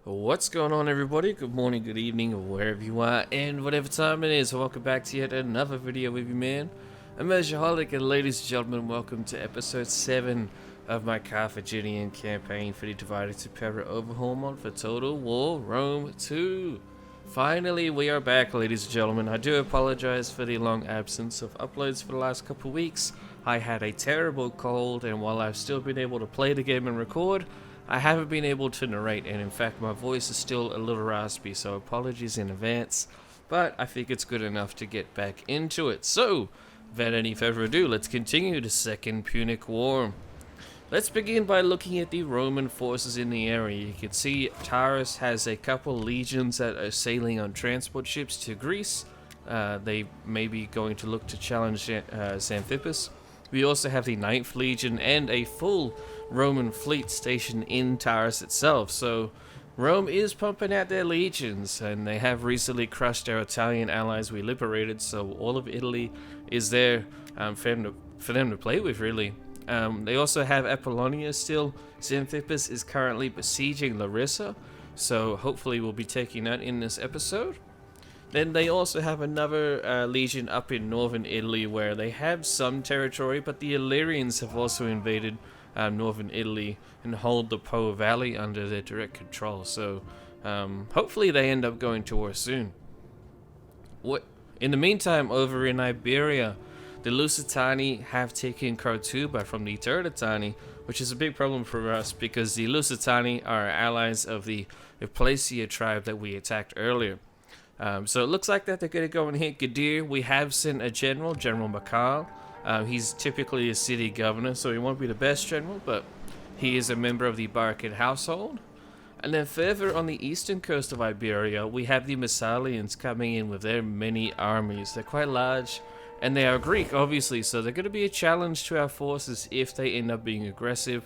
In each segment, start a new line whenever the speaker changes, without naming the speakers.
What's going on, everybody? Good morning, good evening, wherever you are, and whatever time it is. Welcome back to yet another video with you, man. I'm Measureaholic, and ladies and gentlemen, welcome to episode 7 of my Carthaginian campaign for the Divided Impera overhaul mod for Total War Rome 2. Finally, we are back, ladies and gentlemen. I do apologize for the long absence of uploads for the last couple of weeks. I had a terrible cold, and while I've still been able to play the game and record, I haven't been able to narrate, and in fact my voice is still a little raspy, so apologies in advance, but I think it's good enough to get back into it. So, without any further ado, let's continue the Second Punic War. Let's begin by looking at the Roman forces in the area. You can see Taurus has a couple legions that are sailing on transport ships to Greece. They may be going to look to challenge Xanthippus. We also have the 9th Legion and a full Roman fleet stationed in Taurus itself. So Rome is pumping out their legions, and they have recently crushed our Italian allies we liberated, so all of Italy is there for them to play with, really. They also have Apollonia still. Xanthippus is currently besieging Larissa, so hopefully we'll be taking that in this episode. Then they also have another legion up in northern Italy where they have some territory, but the Illyrians have also invaded northern Italy and hold the Po Valley under their direct control. So hopefully they end up going to war soon. In the meantime, over in Iberia, the Lusitani have taken Corduba from the Turdetani, which is a big problem for us because the Lusitani are allies of the Sicilian Trap that we attacked earlier. So it looks like that they're going to go and hit Gadir. We have sent a general, General Maccal. He's typically a city governor, so he won't be the best general, but he is a member of the Barcid household. And then further on the eastern coast of Iberia, we have the Massalians coming in with their many armies. They're quite large, and they are Greek, obviously, so they're going to be a challenge to our forces if they end up being aggressive.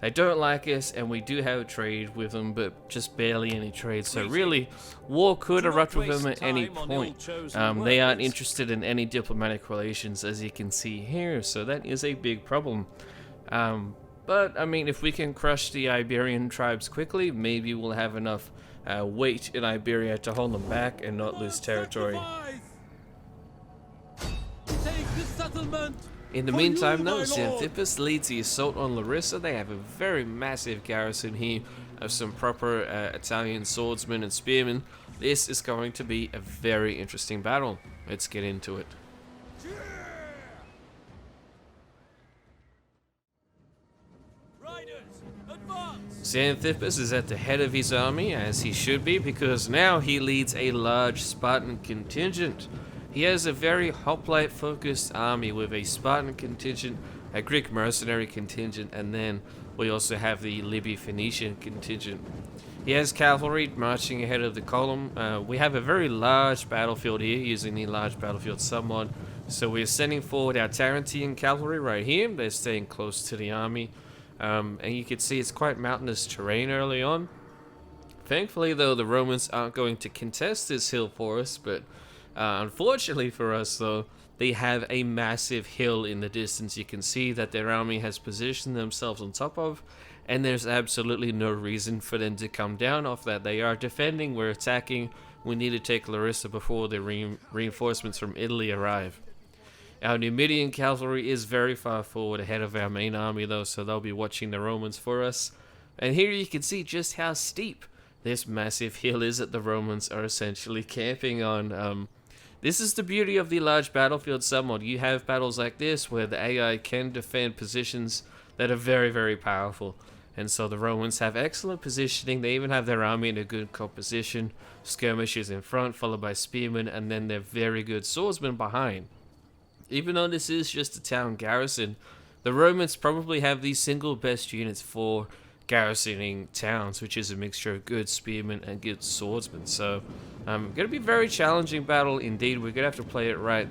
They don't like us, and we do have trade with them, but just barely any trade. So really, war could erupt with them at any point. They aren't interested in any diplomatic relations, as you can see here, so that is a big problem. But, I mean, if we can crush the Iberian tribes quickly, maybe we'll have enough weight in Iberia to hold them back and not lose territory.
Take the settlement!
In the meantime, though, Xanthippus leads the assault on Larissa. They have a very massive garrison here of some proper Italian swordsmen and spearmen. This is going to be a very interesting battle. Let's get into it.
Riders, advance!
Xanthippus is at the head of his army, as he should be, because now he leads a large Spartan contingent. He has a very hoplite-focused army with a Spartan contingent, a Greek mercenary contingent, and then we also have the Libyan Phoenician contingent. He has cavalry marching ahead of the column. We have a very large battlefield here, using the large battlefield submod. So we're sending forward our Tarentine cavalry right here. They're staying close to the army. And you can see it's quite mountainous terrain early on. Thankfully, though, the Romans aren't going to contest this hill for us, but unfortunately for us, though, they have a massive hill in the distance. You can see that their army has positioned themselves on top of, and there's absolutely no reason for them to come down off that. They are defending, we're attacking. We need to take Larissa before the reinforcements from Italy arrive. Our Numidian cavalry is very far forward ahead of our main army, though, so they'll be watching the Romans for us. And here you can see just how steep this massive hill is that the Romans are essentially camping on. This is the beauty of the large battlefield submod. You have battles like this where the AI can defend positions that are very, very powerful. And so the Romans have excellent positioning. They even have their army in a good composition. Skirmishers in front, followed by spearmen, and then their very good swordsmen behind. Even though this is just a town garrison, the Romans probably have the single best units for garrisoning towns, which is a mixture of good spearmen and good swordsmen. So going to be a very challenging battle indeed. We're going to have to play it right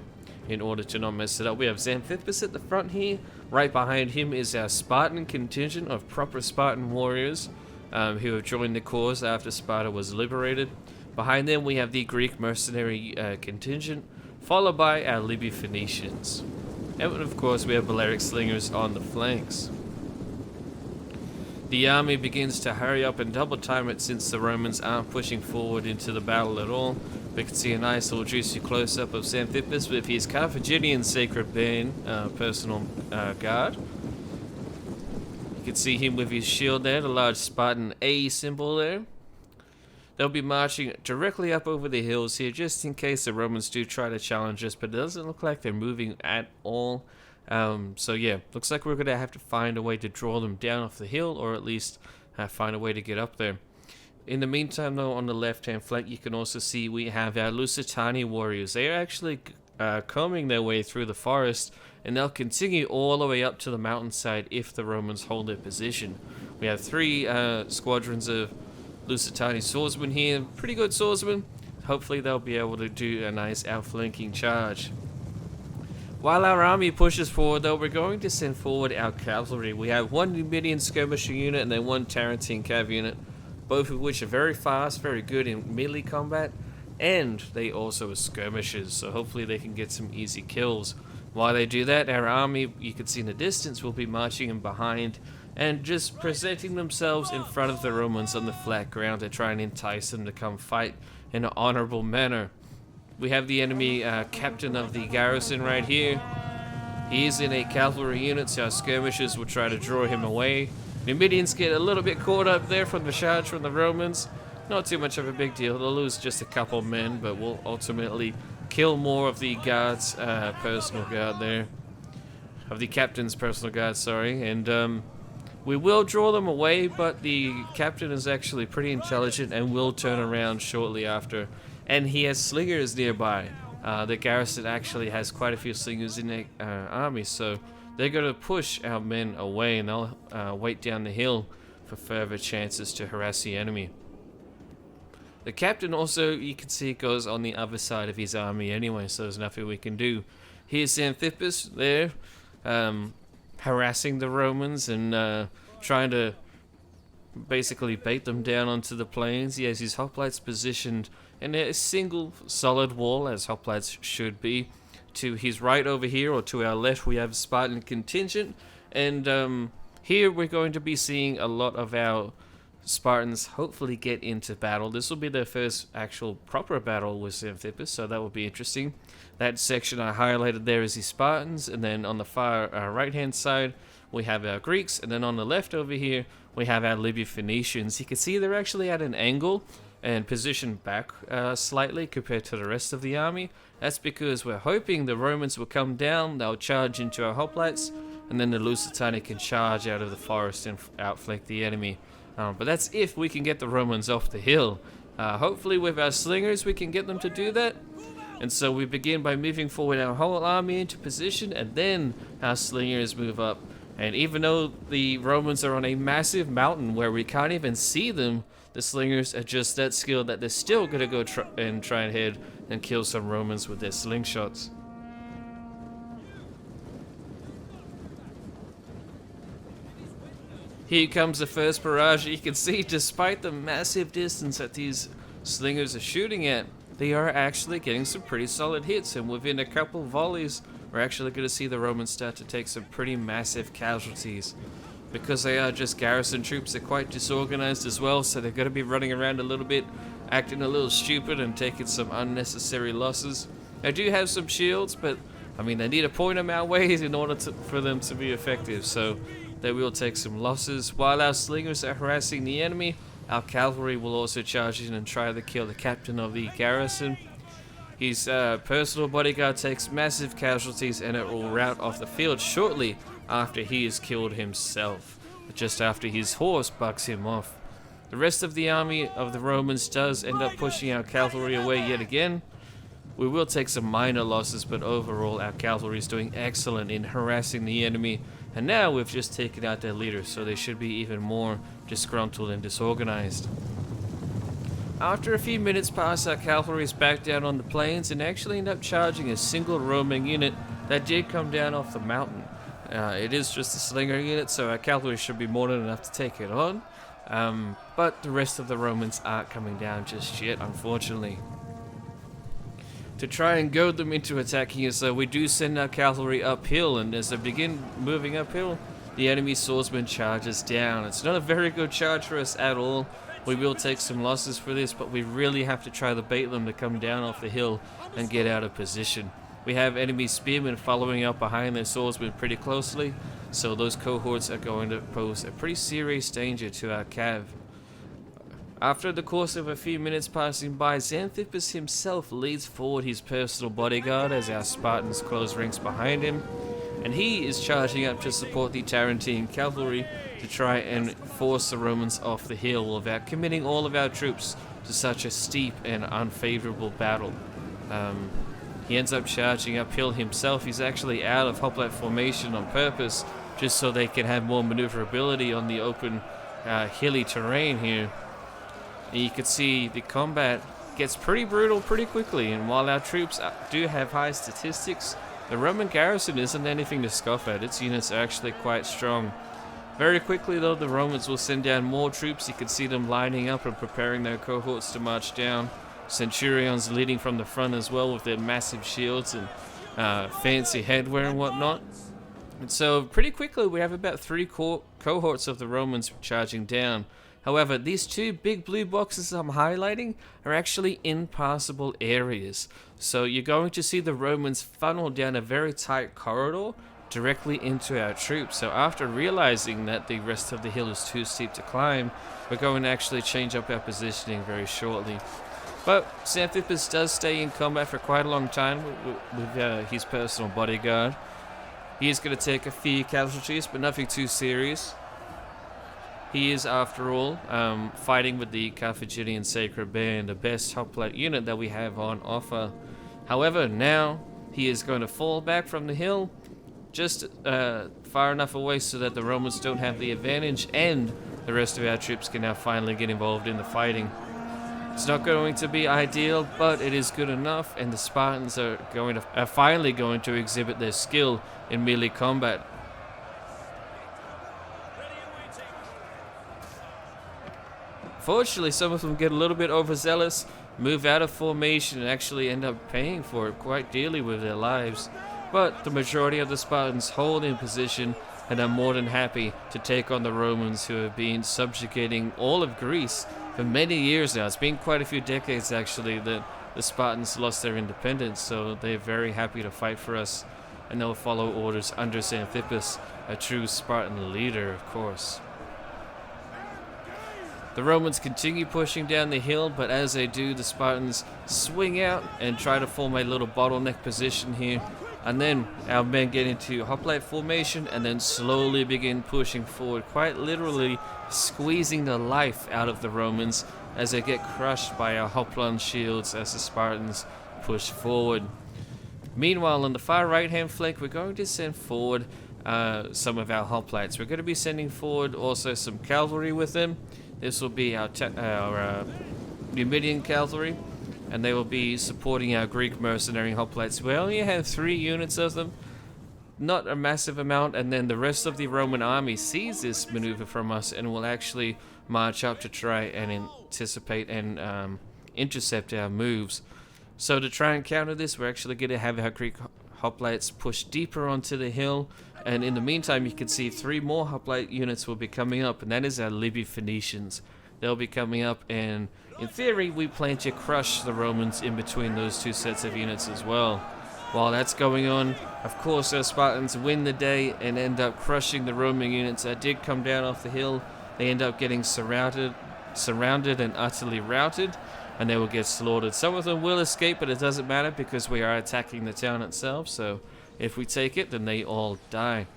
in order to not mess it up. We have Xanthippus at the front here. Right behind him is our Spartan contingent of proper Spartan warriors who have joined the cause after Sparta was liberated. Behind them we have the Greek mercenary contingent, followed by our Libyan Phoenicians. And of course we have Balearic slingers on the flanks. The army begins to hurry up and double time it since the Romans aren't pushing forward into the battle at all. We can see a nice little juicy close-up of Xanthippus with his Carthaginian sacred band, personal guard. You can see him with his shield there, the large Spartan A symbol there. They'll be marching directly up over the hills here just in case the Romans do try to challenge us, but it doesn't look like they're moving at all. So yeah, looks like we're going to have to find a way to draw them down off the hill, or at least find a way to get up there. In the meantime though, on the left hand flank you can also see we have our Lusitani warriors. They are actually combing their way through the forest, and they'll continue all the way up to the mountainside if the Romans hold their position. We have 3 squadrons of Lusitani swordsmen here, pretty good swordsmen. Hopefully they'll be able to do a nice outflanking charge. While our army pushes forward though, we're going to send forward our cavalry. We have 1 Numidian skirmisher unit and then 1 Tarentine cav unit, both of which are very fast, very good in melee combat, and they also are skirmishers, so hopefully they can get some easy kills. While they do that, our army, you can see in the distance, will be marching in behind and just presenting themselves in front of the Romans on the flat ground to try and entice them to come fight in an honorable manner. We have the enemy captain of the garrison right here. He is in a cavalry unit, so our skirmishers will try to draw him away. Numidians get a little bit caught up there from the charge from the Romans. Not too much of a big deal. They'll lose just a couple men, but we'll ultimately kill more of the guard's personal guard there. Of the captain's personal guard, sorry. And we will draw them away, but the captain is actually pretty intelligent and will turn around shortly after. And he has slingers nearby. The garrison actually has quite a few slingers in their army, so they're going to push our men away, and they'll wait down the hill for further chances to harass the enemy. The captain also, you can see, goes on the other side of his army anyway, so there's nothing we can do. Here's Xanthippus there, harassing the Romans and trying to basically bait them down onto the plains. He has his hoplites positioned in a single solid wall, as hoplites should be. To his right over here, or to our left, we have Spartan contingent, and here we're going to be seeing a lot of our Spartans hopefully get into battle. This will be their first actual proper battle with Xanthippus, so that will be interesting. That section I highlighted there is the Spartans, and then on the far right hand side we have our Greeks, and then on the left over here we have our Libyan Phoenicians. You can see they're actually at an angle and positioned back slightly compared to the rest of the army. That's because we're hoping the Romans will come down, they'll charge into our hoplites, and then the Lusitani can charge out of the forest and outflank the enemy. But that's if we can get the Romans off the hill. Hopefully with our slingers we can get them to do that. And so we begin by moving forward our whole army into position, and then our slingers move up. And even though the Romans are on a massive mountain where we can't even see them, the slingers are just that skilled that they're still going to go try and head and kill some Romans with their slingshots. Here comes the first barrage. You can see, despite the massive distance that these slingers are shooting at, they are actually getting some pretty solid hits, and within a couple volleys we're actually going to see the Romans start to take some pretty massive casualties. Because they are just garrison troops, they're quite disorganized as well, so they're going to be running around a little bit, acting a little stupid and taking some unnecessary losses. They do have some shields, but I mean, they need to point them our way in order for them to be effective, so they will take some losses. While our slingers are harassing the enemy, our cavalry will also charge in and try to kill the captain of the garrison. His personal bodyguard takes massive casualties, and it will rout off the field shortly after he is killed himself, just after his horse bucks him off. The rest of the army of the Romans does end up pushing our cavalry away yet again. We will take some minor losses, but overall our cavalry is doing excellent in harassing the enemy, and now we've just taken out their leader, so they should be even more disgruntled and disorganized. After a few minutes pass, our cavalry is back down on the plains and actually end up charging a single roaming unit that did come down off the mountain. It is just a slinger unit, so our cavalry should be more than enough to take it on, but the rest of the Romans aren't coming down just yet, unfortunately. To try and goad them into attacking us, we do send our cavalry uphill, and as they begin moving uphill, the enemy swordsman charges down. It's not a very good charge for us at all. We will take some losses for this, but we really have to try to bait them to come down off the hill and get out of position. We have enemy spearmen following up behind their swordsmen pretty closely, so those cohorts are going to pose a pretty serious danger to our cav. After the course of a few minutes passing by, Xanthippus himself leads forward his personal bodyguard as our Spartans close ranks behind him, and he is charging up to support the Tarentine cavalry to try and force the Romans off the hill without committing all of our troops to such a steep and unfavorable battle. He ends up charging uphill himself. He's actually out of hoplite formation on purpose, just so they can have more maneuverability on the open hilly terrain here. And you can see the combat gets pretty brutal pretty quickly, and while our troops do have high statistics, the Roman garrison isn't anything to scoff at. Its units are actually quite strong. Very quickly though, the Romans will send down more troops. You can see them lining up and preparing their cohorts to march down. Centurions leading from the front as well with their massive shields and fancy headwear and whatnot. And so pretty quickly we have about 3 cohorts of the Romans charging down. However, these 2 big blue boxes I'm highlighting are actually impassable areas. So you're going to see the Romans funnel down a very tight corridor directly into our troops. So after realizing that the rest of the hill is too steep to climb, we're going to actually change up our positioning very shortly. But Xanthippus does stay in combat for quite a long time with his personal bodyguard. He is going to take a few casualties, but nothing too serious. He is, after all, fighting with the Carthaginian Sacred Band, the best hoplite unit that we have on offer. However, now he is going to fall back from the hill just far enough away so that the Romans don't have the advantage, and the rest of our troops can now finally get involved in the fighting. It's not going to be ideal, but it is good enough, and the Spartans are finally going to exhibit their skill in melee combat. Fortunately, some of them get a little bit overzealous, move out of formation, and actually end up paying for it quite dearly with their lives. But the majority of the Spartans hold in position and are more than happy to take on the Romans, who have been subjugating all of Greece for many years now. It's been quite a few decades actually that the Spartans lost their independence, so they're very happy to fight for us, and they'll follow orders under Xanthippus, a true Spartan leader, of course. The Romans continue pushing down the hill, but as they do, the Spartans swing out and try to form a little bottleneck position here. And then our men get into hoplite formation and then slowly begin pushing forward, quite literally squeezing the life out of the Romans as they get crushed by our hoplon shields as the Spartans push forward. Meanwhile, on the far right hand flank, we're going to send forward some of our hoplites. We're going to be sending forward also some cavalry with them. This will be our Numidian cavalry, and they will be supporting our Greek mercenary hoplites. We only have 3 units of them, not a massive amount, and then the rest of the Roman army sees this maneuver from us and will actually march up to try and anticipate and intercept our moves. So to try and counter this, we're actually going to have our Greek hoplites push deeper onto the hill, and in the meantime you can see 3 more hoplite units will be coming up, and that is our Libyan Phoenicians. They'll be coming up, and in theory we plan to crush the Romans in between those 2 sets of units as well. While that's going on, of course our Spartans win the day and end up crushing the Roman units that did come down off the hill. They end up getting surrounded and utterly routed, and they will get slaughtered. Some of them will escape, but it doesn't matter because we are attacking the town itself, so if we take it, then they all die.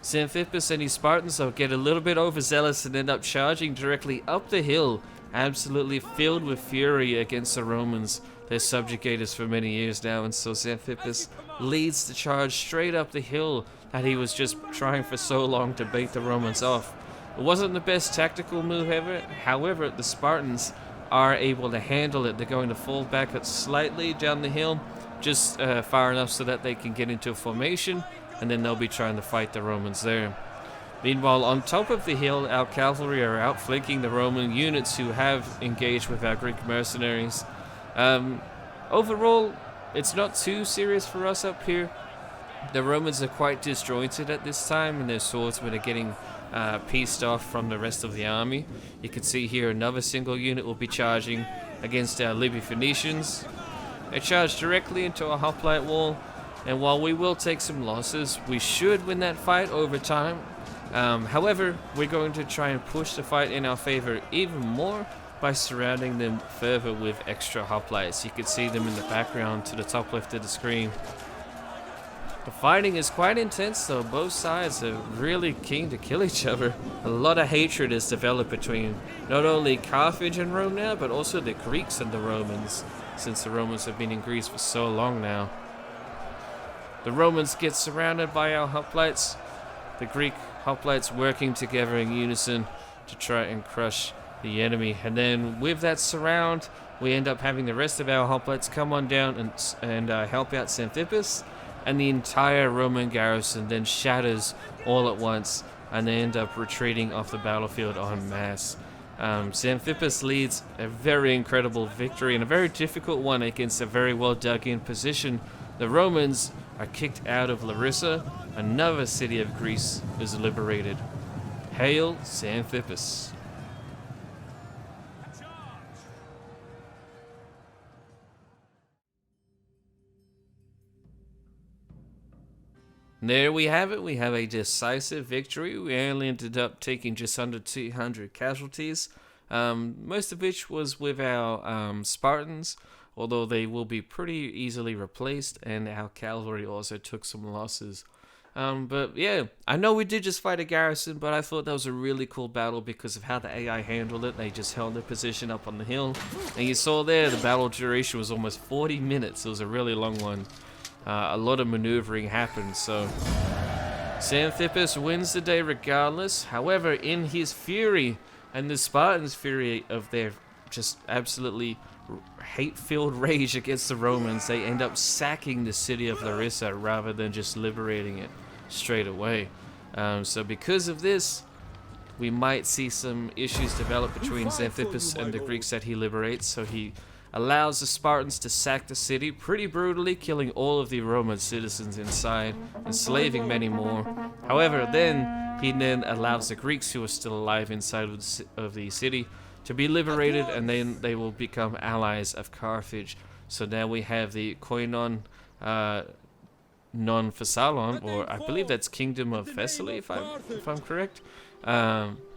Xanthippus and his Spartans will get a little bit overzealous and end up charging directly up the hill, absolutely filled with fury against the Romans. They're subjugators for many years now, and so Xanthippus leads the charge straight up the hill that he was just trying for so long to bait the Romans off. It wasn't the best tactical move ever, however, the Spartans are able to handle it. They're going to fall back slightly down the hill, just far enough so that they can get into a formation, and then they'll be trying to fight the Romans there. Meanwhile, on top of the hill, our cavalry are outflanking the Roman units who have engaged with our Greek mercenaries. Overall, it's not too serious for us up here. The Romans are quite disjointed at this time, and their swordsmen are getting pieced off from the rest of the army. You can see here another single unit will be charging against our Libyan Phoenicians. They charge directly into a hoplite wall, and while we will take some losses, we should win that fight over time. However, we're going to try and push the fight in our favor even more by surrounding them further with extra hoplites. You can see them in the background to the top left of the screen. The fighting is quite intense though. Both sides are really keen to kill each other. A lot of hatred is developed between not only Carthage and Rome now, but also the Greeks and the Romans, since the Romans have been in Greece for so long now. The Romans get surrounded by our hoplites. The Greek hoplites working together in unison to try and crush the enemy. And then with that surround, we end up having the rest of our hoplites come on down and help out Xanthippus. And the entire Roman garrison then shatters all at once, and they end up retreating off the battlefield en masse. Xanthippus leads a very incredible victory and a very difficult one against a very well dug in position. The Romans are kicked out of Larissa. Another city of Greece is liberated. Hail Xanthippus. There we have it. We have a decisive victory. We only ended up taking just under 200 casualties, most of which was with our Spartans, although they will be pretty easily replaced, and our cavalry also took some losses. But yeah, I know we did just fight a garrison, but I thought that was a really cool battle because of how the AI handled it. They just held their position up on the hill, and you saw there the battle duration was almost 40 minutes. It was a really long one. A lot of maneuvering happened, so Xanthippus wins the day regardless. However, in his fury and the Spartans' fury of their just absolutely hate-filled rage against the Romans, they end up sacking the city of Larissa rather than just liberating it straight away. So because of this, we might see some issues develop between Xanthippus and the Greeks that he liberates. So he allows the Spartans to sack the city pretty brutally, killing all of the Roman citizens inside, enslaving many more. However, he then allows the Greeks who are still alive inside of the city to be liberated, and then they will become allies of Carthage. So now we have the Koinon non-Thessalon, or I believe that's Kingdom of Thessaly, if I'm correct,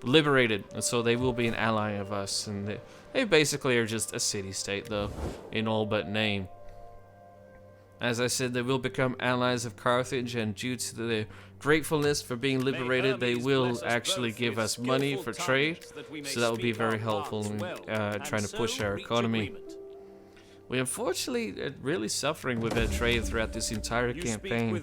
liberated. And so they will be an ally of us, and they basically are just a city-state, though, in all but name. As I said, they will become allies of Carthage, and due to their gratefulness for being liberated, they will actually give us money for trade, so that will be very helpful in trying to push our economy. We unfortunately are really suffering with our trade throughout this entire campaign.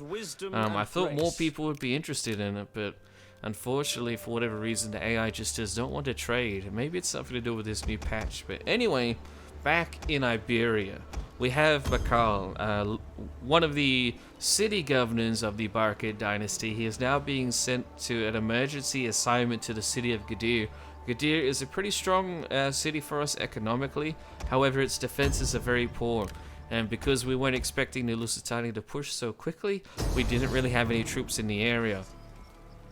I thought more people would be interested in it, but unfortunately, for whatever reason, the AI just don't want to trade. Maybe it's something to do with this new patch. But anyway, back in Iberia, we have Maccal, one of the city governors of the Barcid dynasty. He is now being sent to an emergency assignment to the city of Gadir. Gadir is a pretty strong city for us economically. However, its defenses are very poor. And because we weren't expecting the Lusitani to push so quickly, we didn't really have any troops in the area.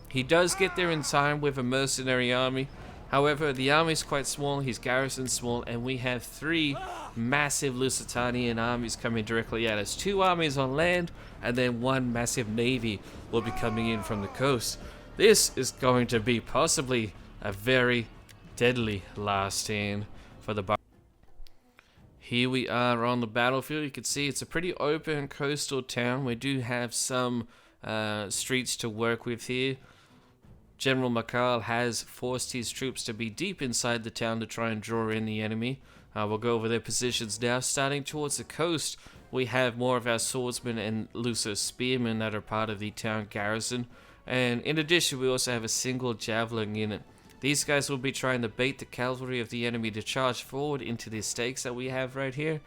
He does get there in time with a mercenary army. However, the army is quite small, his garrison's small, and we have 3 massive Lusitanian armies coming directly at us. 2 armies on land, and then 1 massive navy will be coming in from the coast. This is going to be possibly a very deadly last stand for the Bar. Here we are on the battlefield. You can see it's a pretty open coastal town. We do have some streets to work with here. General Maccal has forced his troops to be deep inside the town to try and draw in the enemy. We'll go over their positions now. Starting towards the coast, we have more of our swordsmen and looser spearmen that are part of the town garrison. And in addition, we also have a single javelin unit. These guys will be trying to bait the cavalry of the enemy to charge forward into the stakes that we have right here.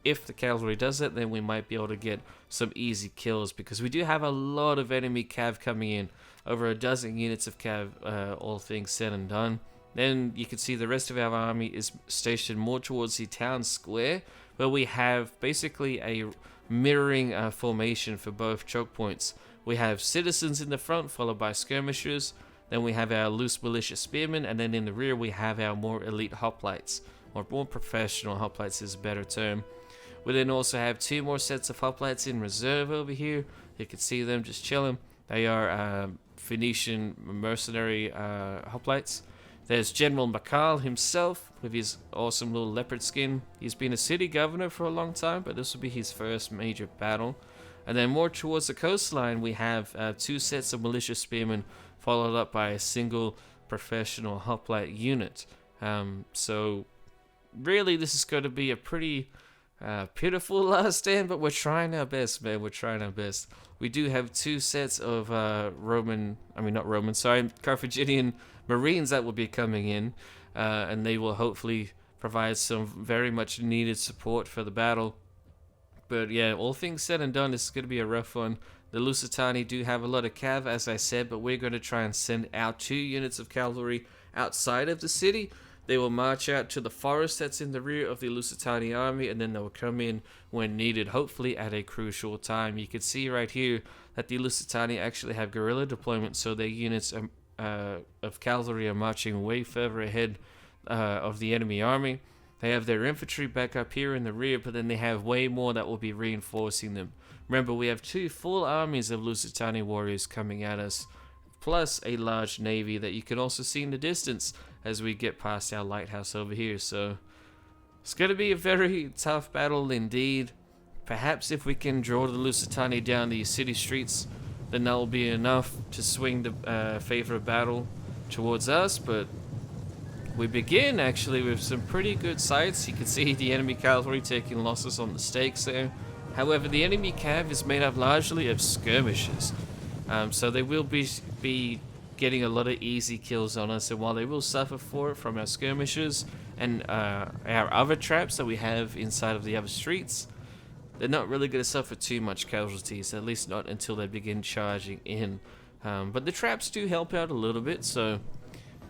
If the cavalry does it, then we might be able to get some easy kills, because we do have a lot of enemy cav coming in. Over a dozen units of cav, all things said and done. Then you can see the rest of our army is stationed more towards the town square, where we have basically a mirroring formation for both choke points. We have citizens in the front, followed by skirmishers. Then we have our loose militia spearmen, and then in the rear we have our more elite hoplites, or more professional hoplites is a better term. We then also have 2 more sets of hoplites in reserve over here. You can see them just chilling. They are Phoenician mercenary hoplites. There's General Maccal himself with his awesome little leopard skin. He's been a city governor for a long time, but this will be his first major battle. And then more towards the coastline, we have 2 sets of militia spearmen, followed up by a single professional hoplite unit. So really, this is going to be a pretty pitiful last stand, but we're trying our best, man. We're trying our best. We do have 2 sets of Carthaginian Marines that will be coming in, and they will hopefully provide some very much needed support for the battle. But yeah, all things said and done, this is going to be a rough one. The Lusitani do have a lot of cav, as I said, but we're going to try and send out 2 units of cavalry outside of the city. They will march out to the forest that's in the rear of the Lusitani army, and then they will come in when needed, hopefully at a crucial time. You can see right here that the Lusitani actually have guerrilla deployment, so their units of cavalry are marching way further ahead of the enemy army. They have their infantry back up here in the rear, but then they have way more that will be reinforcing them. Remember, we have 2 full armies of Lusitani warriors coming at us, plus a large navy that you can also see in the distance as we get past our lighthouse over here. So it's going to be a very tough battle indeed. Perhaps if we can draw the Lusitani down these city streets, then that will be enough to swing the favor of battle towards us. But we begin actually with some pretty good sights. You can see the enemy cavalry taking losses on the stakes there. However, the enemy cav is made up largely of skirmishers, so they will be getting a lot of easy kills on us, and while they will suffer for it from our skirmishers and our other traps that we have inside of the other streets, they're not really going to suffer too much casualties, at least not until they begin charging in. But the traps do help out a little bit, so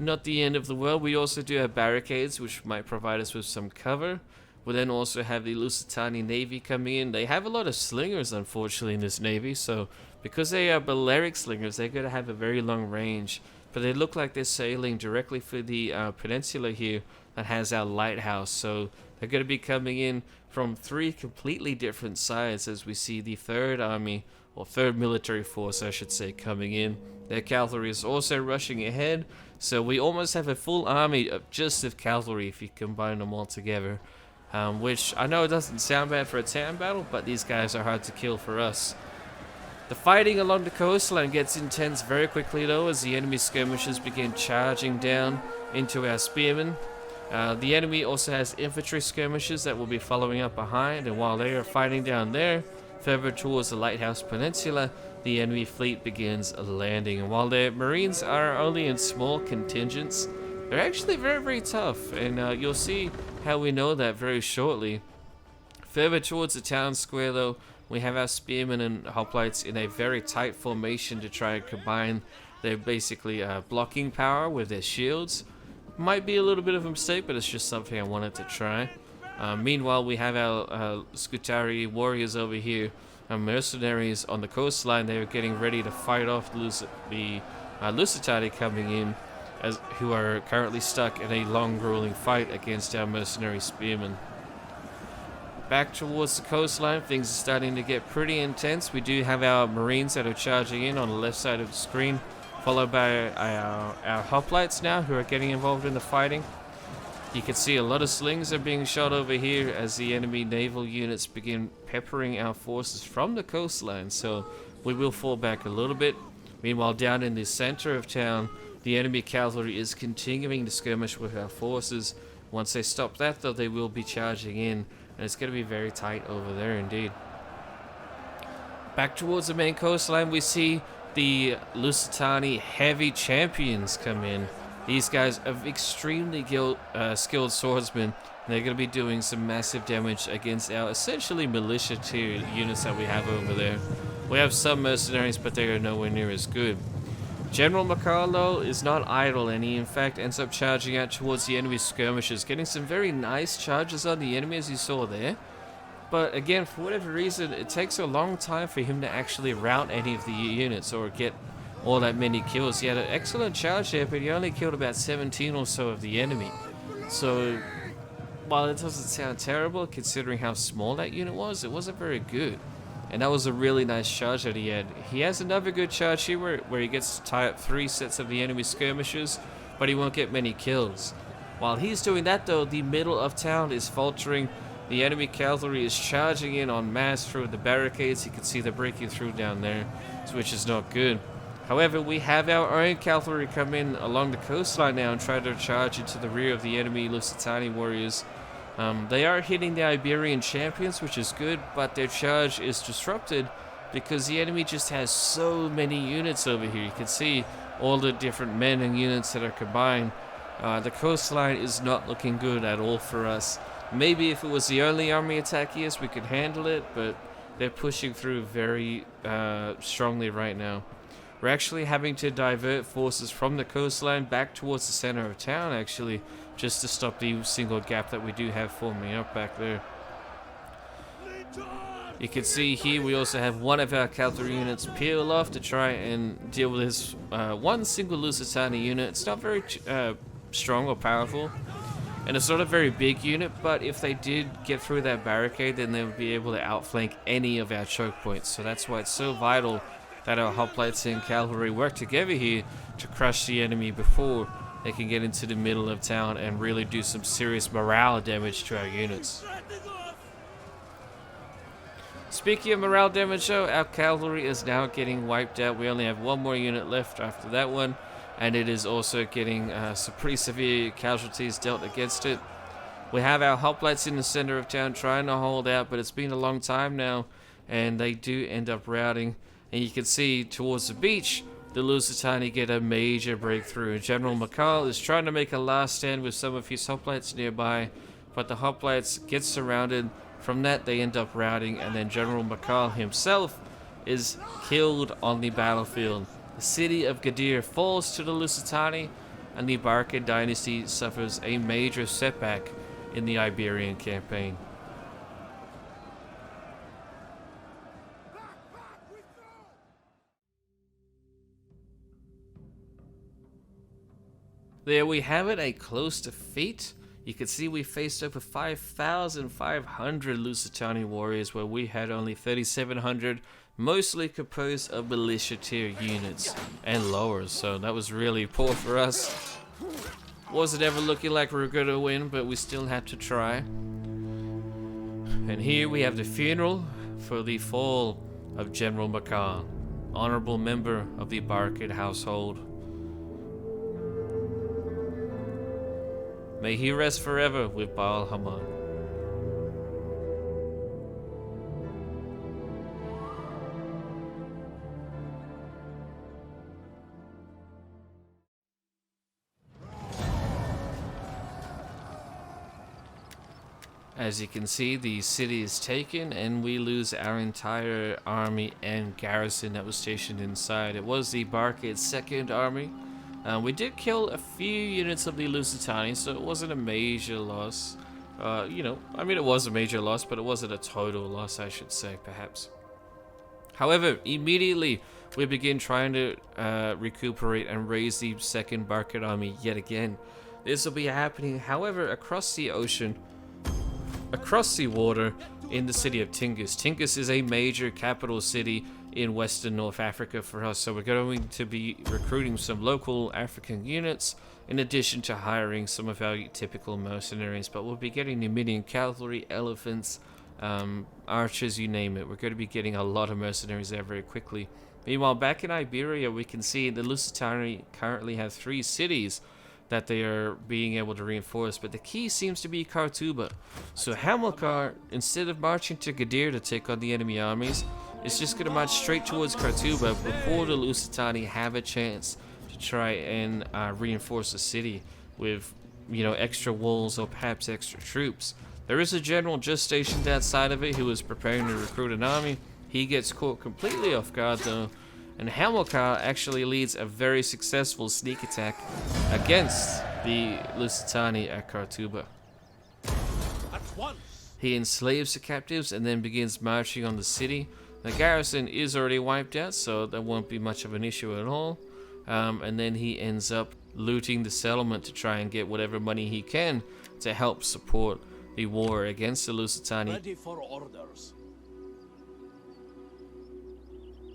not the end of the world. We also do have barricades, which might provide us with some cover. We'll then also have the Lusitani Navy coming in. They have a lot of slingers, unfortunately, in this Navy, so because they are Balearic slingers, they're going to have a very long range. But they look like they're sailing directly for the peninsula here that has our lighthouse, so they're going to be coming in from 3 completely different sides as we see the 3rd Army, or 3rd Military Force, I should say, coming in. Their cavalry is also rushing ahead, so we almost have a full army of just of cavalry if you combine them all together. Which I know it doesn't sound bad for a town battle, but these guys are hard to kill for us. The fighting along the coastline gets intense very quickly though, as the enemy skirmishers begin charging down into our spearmen. The enemy also has infantry skirmishers that will be following up behind, and while they are fighting down there, further towards the Lighthouse Peninsula, the enemy fleet begins landing. And while their marines are only in small contingents, they're actually very, very tough, and you'll see how we know that very shortly. Further towards the town square though, we have our spearmen and hoplites in a very tight formation to try and combine their basically blocking power with their shields. Might be a little bit of a mistake, but it's just something I wanted to try. Meanwhile, we have our Scutari warriors over here, our mercenaries on the coastline. They're getting ready to fight off the Lusitani coming in, who are currently stuck in a long grueling fight against our mercenary spearmen. Back towards the coastline, things are starting to get pretty intense. We do have our marines that are charging in on the left side of the screen, followed by our hoplites now who are getting involved in the fighting. You can see a lot of slings are being shot over here as the enemy naval units begin peppering our forces from the coastline, so we will fall back a little bit. Meanwhile, down in the center of town, the enemy cavalry is continuing to skirmish with our forces. Once they stop that though, they will be charging in, and it's going to be very tight over there indeed. Back towards the main coastline, we see the Lusitani heavy champions come in. These guys are extremely skilled swordsmen, and they're going to be doing some massive damage against our essentially militia tier units that we have over there. We have some mercenaries, but they are nowhere near as good. General Maccal, though, is not idle, and he in fact ends up charging out towards the enemy skirmishers, getting some very nice charges on the enemy, as you saw there. But again, for whatever reason, it takes a long time for him to actually rout any of the units or get all that many kills. He had an excellent charge there, but he only killed about 17 or so of the enemy. So while it doesn't sound terrible considering how small that unit was, it wasn't very good. And that was a really nice charge that he had. He has another good charge here where he gets to tie up 3 sets of the enemy skirmishers, but he won't get many kills. While he's doing that though, the middle of town is faltering. The enemy cavalry is charging in en masse through the barricades. You can see they're breaking through down there, which is not good. However, we have our own cavalry come in along the coastline now and try to charge into the rear of the enemy Lusitani warriors. They are hitting the Iberian champions, which is good, but their charge is disrupted because the enemy just has so many units over here. You can see all the different men and units that are combined. The coastline is not looking good at all for us. Maybe if it was the only army attack here, we could handle it, but they're pushing through very strongly right now. We're actually having to divert forces from the coastline back towards the center of town, actually, just to stop the single gap that we do have forming up back there. You can see here we also have one of our cavalry units peel off to try and deal with this one single Lusitani unit. It's not very strong or powerful, and it's not a very big unit, but if they did get through that barricade, then they would be able to outflank any of our choke points. So that's why it's so vital that our hoplites and cavalry work together here to crush the enemy before they can get into the middle of town and really do some serious morale damage to our units. Speaking of morale damage though, our cavalry is now getting wiped out. We only have one more unit left after that one, and it is also getting some pretty severe casualties dealt against it. We have our hoplites in the center of town trying to hold out, but it's been a long time now, and they do end up routing. And you can see towards the beach, the Lusitani get a major breakthrough. General Maccal is trying to make a last stand with some of his hoplites nearby, but the hoplites get surrounded. From that, they end up routing, and then General Maccal himself is killed on the battlefield. The city of Gadir falls to the Lusitani, and the Barcid dynasty suffers a major setback in the Iberian campaign. There we have it, a close defeat. You can see we faced over 5,500 Lusitani warriors, where we had only 3,700, mostly composed of militia tier units and lowers, so that was really poor for us. Wasn't ever looking like we were going to win, but we still had to try. And here we have the funeral for the fall of General Maccal, honorable member of the Barcid household. May he rest forever with Baal Hamon. As you can see, the city is taken, and we lose our entire army and garrison that was stationed inside. It was the Barcid's second army. We did kill a few units of the Lusitani, so it wasn't a major loss. It was a major loss, but it wasn't a total loss, I should say, perhaps. However, immediately we begin trying to recuperate and raise the second Barcid army yet again. This will be happening, however, across the ocean, across the water, in the city of Tingis. Tingis is a major capital city in Western North Africa for us, so we're going to be recruiting some local African units in addition to hiring some of our typical mercenaries. But we'll be getting Numidian cavalry, elephants, archers, you name it. We're going to be getting a lot of mercenaries there very quickly. Meanwhile, back in Iberia, we can see the Lusitani currently have 3 cities that they are being able to reinforce, but the key seems to be Cartuba. So Hamilcar, instead of marching to Gadir to take on the enemy armies, is just going to march straight towards Cartuba before the Lusitani have a chance to try and reinforce the city with, extra walls or perhaps extra troops. There is a general just stationed outside of it who is preparing to recruit an army. He gets caught completely off guard though, and Hamilcar actually leads a very successful sneak attack against the Lusitani at Cartuba.
At once!
He enslaves the captives and then begins marching on the city. The garrison is already wiped out, so that won't be much of an issue at all. And then he ends up looting the settlement to try and get whatever money he can to help support the war against the Lusitani.
Ready for orders.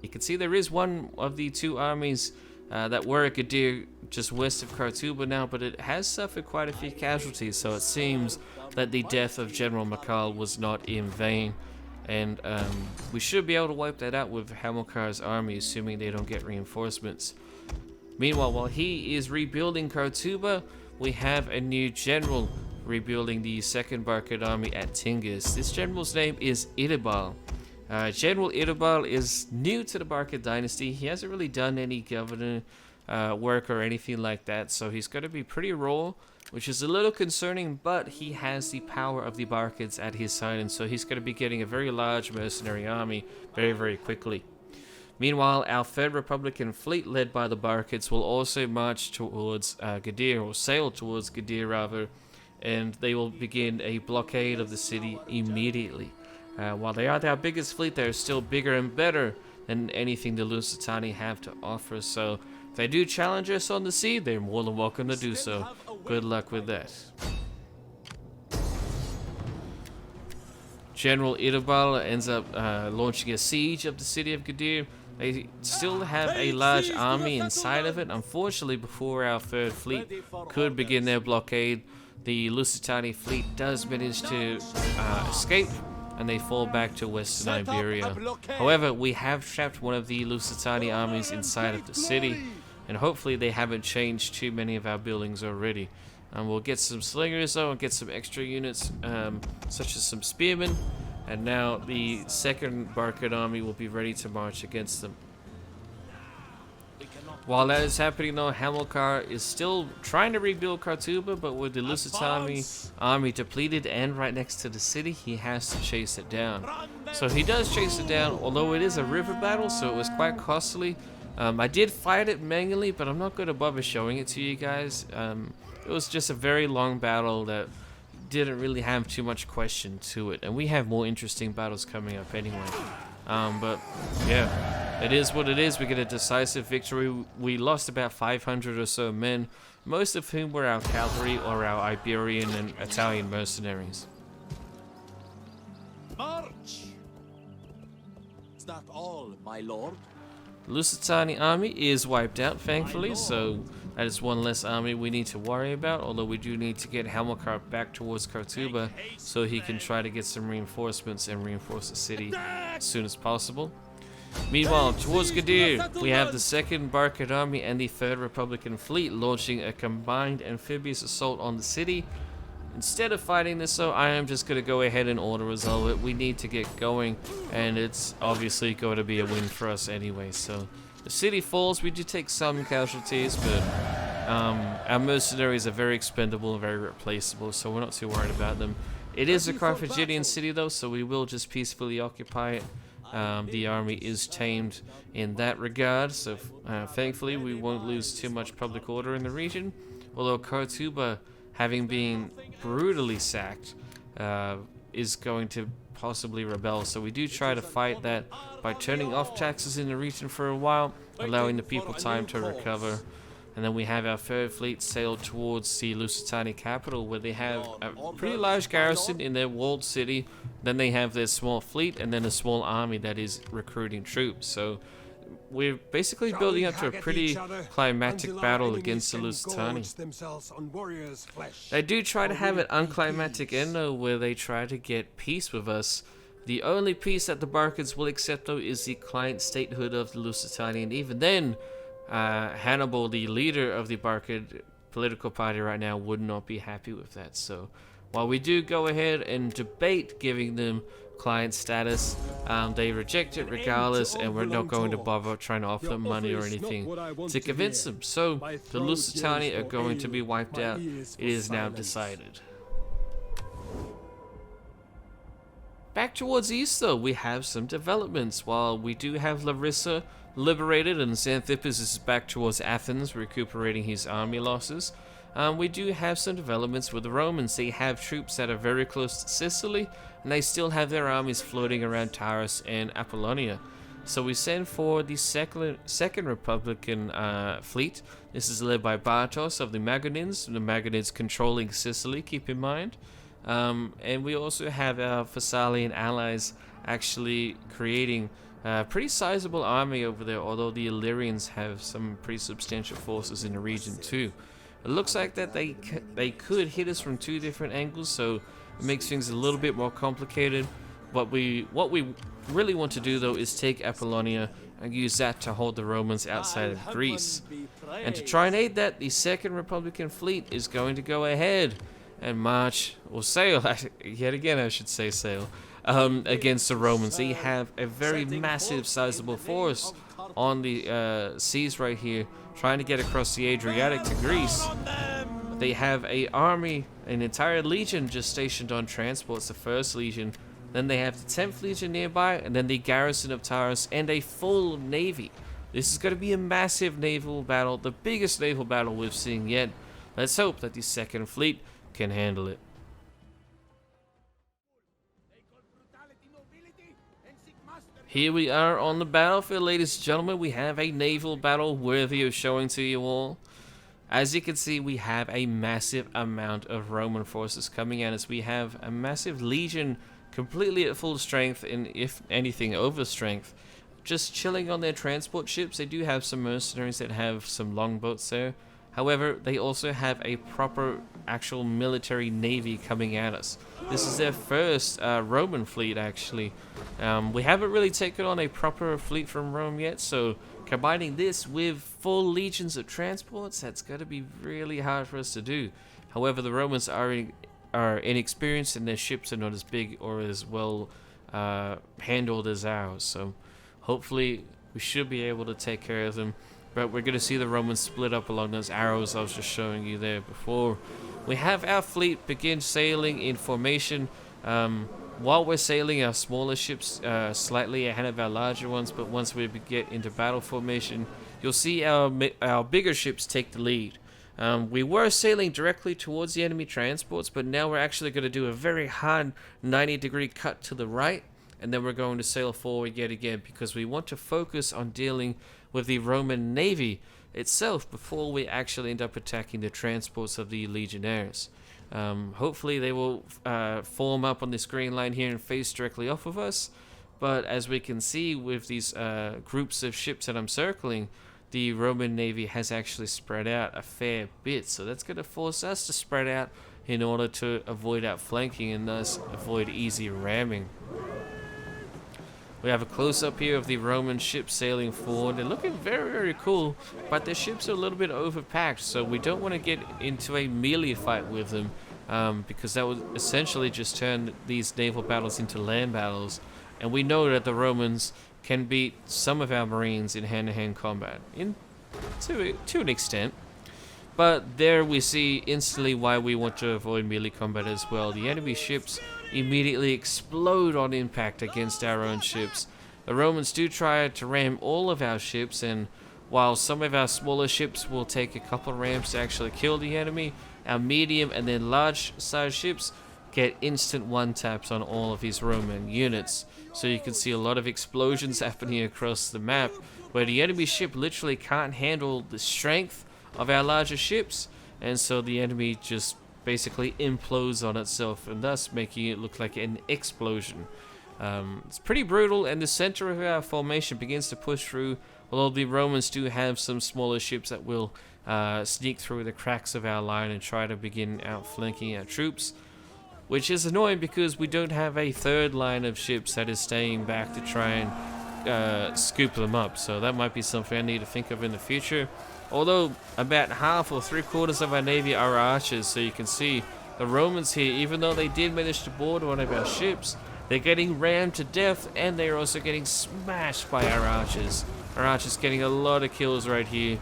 You can see there is one of the two armies that were at Gadir just west of Khartoum now, but it has suffered quite a few casualties, so it seems that the death of General Maccal was not in vain. And we should be able to wipe that out with Hamilcar's army, assuming they don't get reinforcements. Meanwhile, while he is rebuilding Khartoum, we have a new general rebuilding the second Barcid army at Tingis. This general's name is Idibal. General Idibal is new to the Barcid dynasty. He hasn't really done any governor work or anything like that, so he's going to be pretty raw, which is a little concerning, but he has the power of the Barcids at his side, and so he's going to be getting a very large mercenary army very, very quickly. Meanwhile, our third Republican fleet, led by the Barcids, will also march towards Gadir, or sail towards Gadir rather, and they will begin a blockade of the city immediately. While they are our biggest fleet, they're still bigger and better than anything the Lusitani have to offer, so if they do challenge us on the sea, they're more than welcome to do so. Good luck with that. General Idibal ends up launching a siege of the city of Gadir. They still have a large army inside of it. Unfortunately, before our third fleet could begin their blockade, the Lusitani fleet does manage to escape, and they fall back to western Iberia. However, we have trapped one of the Lusitani armies inside of the city, and hopefully they haven't changed too many of our buildings already. We'll get some slingers though, and get some extra units, such as some spearmen, and now the second Barcid army will be ready to march against them. While that is happening though, Hamilcar is still trying to rebuild Khartoum, but with the Lusitani army depleted and right next to the city, he has to chase it down. So he does chase it down, although it is a river battle, so it was quite costly. I did fight it manually, but I'm not going to bother showing it to you guys. It was just a very long battle that didn't really have too much question to it, and we have more interesting battles coming up anyway. But yeah, it is what it is. We get a decisive victory. We lost about 500 or so men, most of whom were our cavalry or our Iberian and Italian mercenaries.
March! Is that all, my lord?
The Lusitani army is wiped out, thankfully, so that is one less army we need to worry about, although we do need to get Hamilcar back towards Khartoum so he can try to get some reinforcements and reinforce the city as soon as possible. Meanwhile, towards Gadir, we have the second Barcid army and the third Republican fleet launching a combined amphibious assault on the city. Instead of fighting this though, I am just going to go ahead and auto-resolve it. We need to get going, and it's obviously going to be a win for us anyway. So the city falls, we do take some casualties, but our mercenaries are very expendable and very replaceable, so we're not too worried about them. It is a Carthaginian city though, so we will just peacefully occupy it. The army is tamed in that regard, so thankfully we won't lose too much public order in the region, although Khartoum, having been brutally sacked, is going to possibly rebel. So we do try to fight that by turning off taxes in the region for a while, allowing the people time to recover. And then we have our third fleet sail towards the Lusitani capital, where they have a pretty large garrison in their walled city. Then they have their small fleet, and then a small army that is recruiting troops. So we're basically building up to a pretty climactic battle against the Lusitani. They do try to have an unclimactic end though, where they try to get peace with us. The only peace that the Barcids will accept though is the client statehood of the Lusitani, and even then, Hannibal, the leader of the Barcid political party right now, would not be happy with that. So while we do go ahead and debate giving them client status, they reject it regardless, and we're not going to bother trying to offer them money or anything to convince them. So the Lusitani are going to be wiped out. It is now decided. Back towards east though, we have some developments. While we do have Larissa liberated and Xanthippus is back towards Athens recuperating his army losses, we do have some developments with the Romans. They have troops that are very close to Sicily, and they still have their armies floating around Taurus and Apollonia. So we send for the second Republican fleet. This is led by Bartos of the Magonins controlling Sicily, keep in mind. And we also have our Thessalian allies actually creating a pretty sizable army over there, although the Illyrians have some pretty substantial forces in the region too. It looks like that they could hit us from two different angles, so it makes things a little bit more complicated. What we really want to do though is take Apollonia and use that to hold the Romans outside of Greece. And to try and aid that, the second Republican fleet is going to go ahead and march, or sail, yet again I should say sail, against the Romans. They have a very massive, sizable force on the seas right here, trying to get across the Adriatic to Greece. They have an army, an entire legion just stationed on transports, the 1st Legion. Then they have the 10th Legion nearby, and then the garrison of Taurus, and a full navy. This is going to be a massive naval battle, the biggest naval battle we've seen yet. Let's hope that the second fleet can handle it. Here we are on the battlefield, ladies and gentlemen. We have a naval battle worthy of showing to you all. As you can see, we have a massive amount of Roman forces coming at us. We have a massive legion completely at full strength, and if anything over strength, just chilling on their transport ships. They do have some mercenaries that have some longboats there. However, they also have a proper actual military navy coming at us. This is their first Roman fleet, actually. We haven't really taken on a proper fleet from Rome yet, so combining this with full legions of transports, that's going to be really hard for us to do. However, the Romans are inexperienced, and their ships are not as big or as well handled as ours, so hopefully we should be able to take care of them. But we're going to see the Romans split up along those arrows I was just showing you there before. We have our fleet begin sailing in formation. While we're sailing, our smaller ships slightly ahead of our larger ones, but once we get into battle formation, you'll see our bigger ships take the lead. We were sailing directly towards the enemy transports, but now we're actually going to do a very hard 90-degree cut to the right, and then we're going to sail forward yet again, because we want to focus on dealing with the Roman navy itself before we actually end up attacking the transports of the legionnaires. Hopefully they will form up on this green line here and face directly off of us, but as we can see with these groups of ships that I'm circling, the Roman navy has actually spread out a fair bit, so that's going to force us to spread out in order to avoid outflanking and thus avoid easy ramming. We have a close-up here of the Roman ships sailing forward. They're looking very, very cool, but their ships are a little bit overpacked, so we don't want to get into a melee fight with them, because that would essentially just turn these naval battles into land battles, and we know that the Romans can beat some of our marines in hand-to-hand combat, to an extent. But there we see instantly why we want to avoid melee combat as well. The enemy ships immediately explode on impact against our own ships. The Romans do try to ram all of our ships, and while some of our smaller ships will take a couple rams to actually kill the enemy, our medium and then large size ships get instant one-taps on all of these Roman units. So you can see a lot of explosions happening across the map, where the enemy ship literally can't handle the strength of our larger ships, and so the enemy just basically implodes on itself, and thus making it look like an explosion. It's pretty brutal, and the center of our formation begins to push through, although the Romans do have some smaller ships that will sneak through the cracks of our line and try to begin outflanking our troops, which is annoying because we don't have a third line of ships that is staying back to try and scoop them up, so that might be something I need to think of in the future. Although about half or 3/4 of our navy are archers, so you can see the Romans here, even though they did manage to board one of our ships, they're getting rammed to death, and they're also getting smashed by our archers. Our archers getting a lot of kills right here,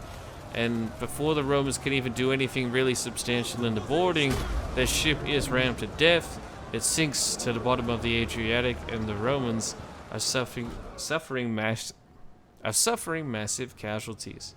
and before the Romans can even do anything really substantial in the boarding, their ship is rammed to death. It sinks to the bottom of the Adriatic, and the Romans are suffering massive casualties.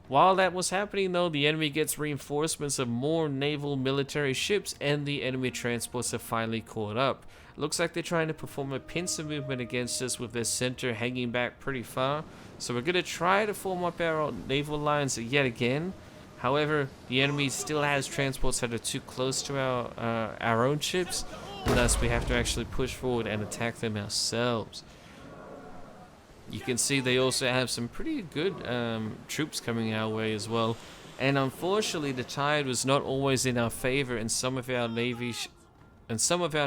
While that was happening though, the enemy gets reinforcements of more naval military ships, and the enemy transports have finally caught up. Looks like they're trying to perform a pincer movement against us with their center hanging back pretty far. So we're going to try to form up our naval lines yet again. However, the enemy still has transports that are too close to our own ships, and thus we have to actually push forward and attack them ourselves. You can see they also have some pretty good troops coming our way as well. And unfortunately, the tide was not always in our favor, and some of our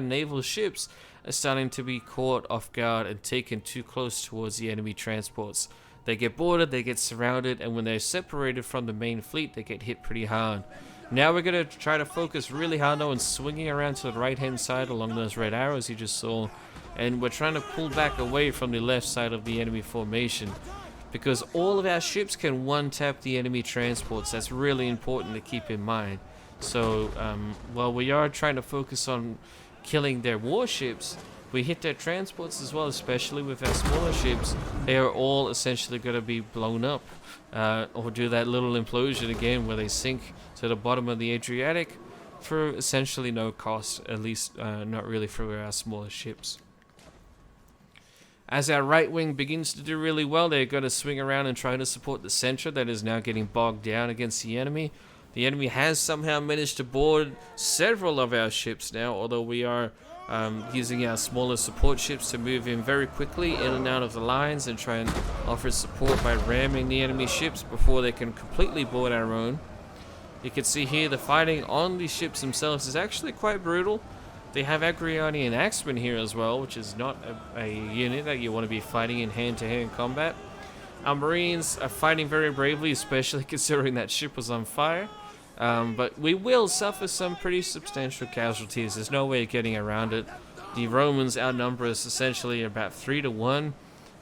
naval ships are starting to be caught off guard and taken too close towards the enemy transports. They get boarded, they get surrounded, and when they're separated from the main fleet, they get hit pretty hard. Now we're going to try to focus really hard though on swinging around to the right hand side along those red arrows you just saw. And we're trying to pull back away from the left side of the enemy formation, because all of our ships can one-tap the enemy transports. That's really important to keep in mind. So while we are trying to focus on killing their warships, we hit their transports as well, especially with our smaller ships. They are all essentially going to be blown up or do that little implosion again where they sink to the bottom of the Adriatic for essentially no cost, at least not really for our smaller ships. As our right wing begins to do really well, they're going to swing around and try to support the center that is now getting bogged down against the enemy. The enemy has somehow managed to board several of our ships now, although we are using our smaller support ships to move in very quickly in and out of the lines and try and offer support by ramming the enemy ships before they can completely board our own. You can see here the fighting on these ships themselves is actually quite brutal. They have Agriani and Axemen here as well, which is not a unit that you want to be fighting in hand-to-hand combat. Our Marines are fighting very bravely, especially considering that ship was on fire. But we will suffer some pretty substantial casualties. There's no way of getting around it. The Romans outnumber us essentially about 3 to 1.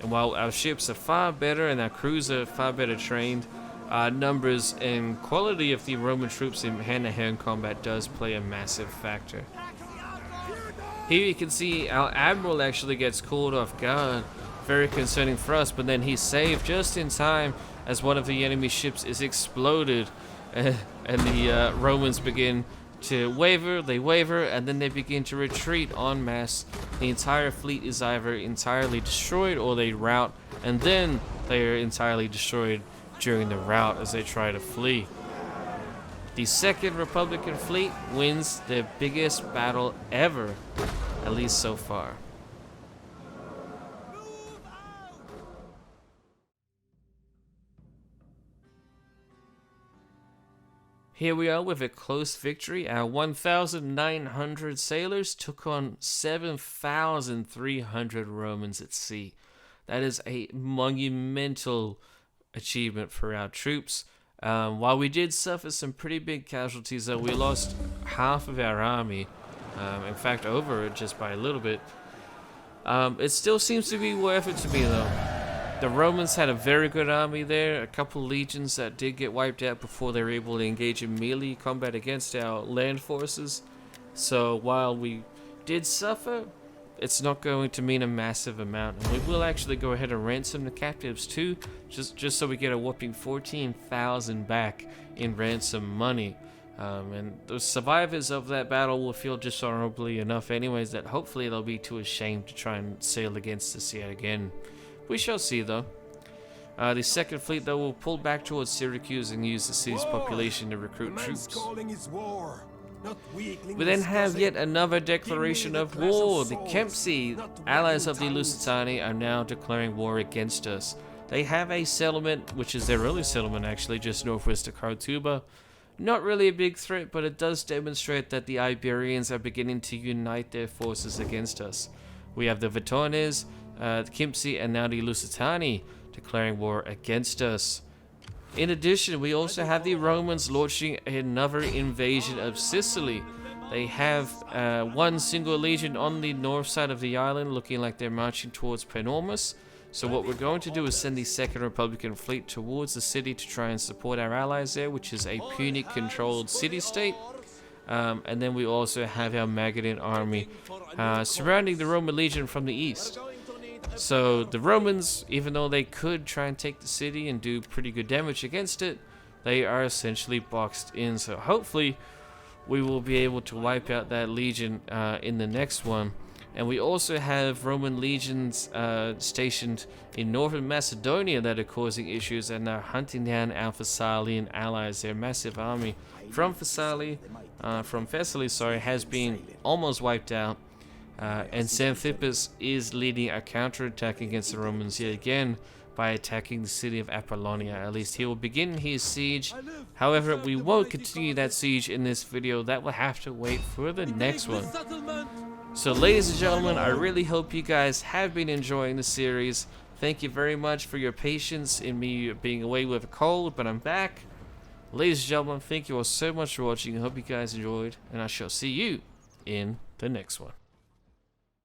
And while our ships are far better and our crews are far better trained, numbers and quality of the Roman troops in hand-to-hand combat does play a massive factor. Here you can see our admiral actually gets caught off guard. Very concerning for us, but then he's saved just in time as one of the enemy ships is exploded. And the Romans begin to waver, they waver, and then they begin to retreat en masse. The entire fleet is either entirely destroyed or they rout, and then they are entirely destroyed during the rout as they try to flee. The Second Republican fleet wins their biggest battle ever, at least so far. Here we are with a close victory. Our 1,900 sailors took on 7,300 Romans at sea. That is a monumental achievement for our troops. While we did suffer some pretty big casualties, though, we lost half of our army. In fact, over it just by a little bit. It still seems to be worth it to me, though. The Romans had a very good army there, a couple legions that did get wiped out before they were able to engage in melee combat against our land forces. So while we did suffer, it's not going to mean a massive amount. And we will actually go ahead and ransom the captives too, just so we get a whopping 14,000 back in ransom money. And the survivors of that battle will feel dishonorably enough anyways that hopefully they'll be too ashamed to try and sail against us yet again. We shall see, though. The Second Fleet, though, will pull back towards Syracuse and use the city's population to recruit troops. We then have yet another declaration of war. The Kempsi, allies of the Lusitani, are now declaring war against us. They have a settlement, which is their early settlement actually, just northwest of Corduba. Not really a big threat, but it does demonstrate that the Iberians are beginning to unite their forces against us. We have the Vitones, the Kempsi, and now the Lusitani declaring war against us. In addition, we also have the Romans launching another invasion of Sicily. They have one single legion on the north side of the island, looking like they're marching towards Panormus. So what we're going to do is send the Second Republican fleet towards the city to try and support our allies there, which is a Punic-controlled city-state. And then we also have our Magadin army surrounding the Roman legion from the east. So the Romans, even though they could try and take the city and do pretty good damage against it, they are essentially boxed in. So hopefully we will be able to wipe out that legion in the next one. And we also have Roman legions stationed in northern Macedonia that are causing issues and are hunting down our Thessalian allies. Their massive army from Thessaly, has been almost wiped out. And Xanthippus is leading a counterattack against the Romans yet again by attacking the city of Apollonia. At least he will begin his siege. However, we won't continue that siege in this video. That will have to wait for the next one. So ladies and gentlemen, I really hope you guys have been enjoying the series. Thank you very much for your patience in me being away with a cold, but I'm back. Ladies and gentlemen, thank you all so much for watching. I hope you guys enjoyed, and I shall see you in the next one.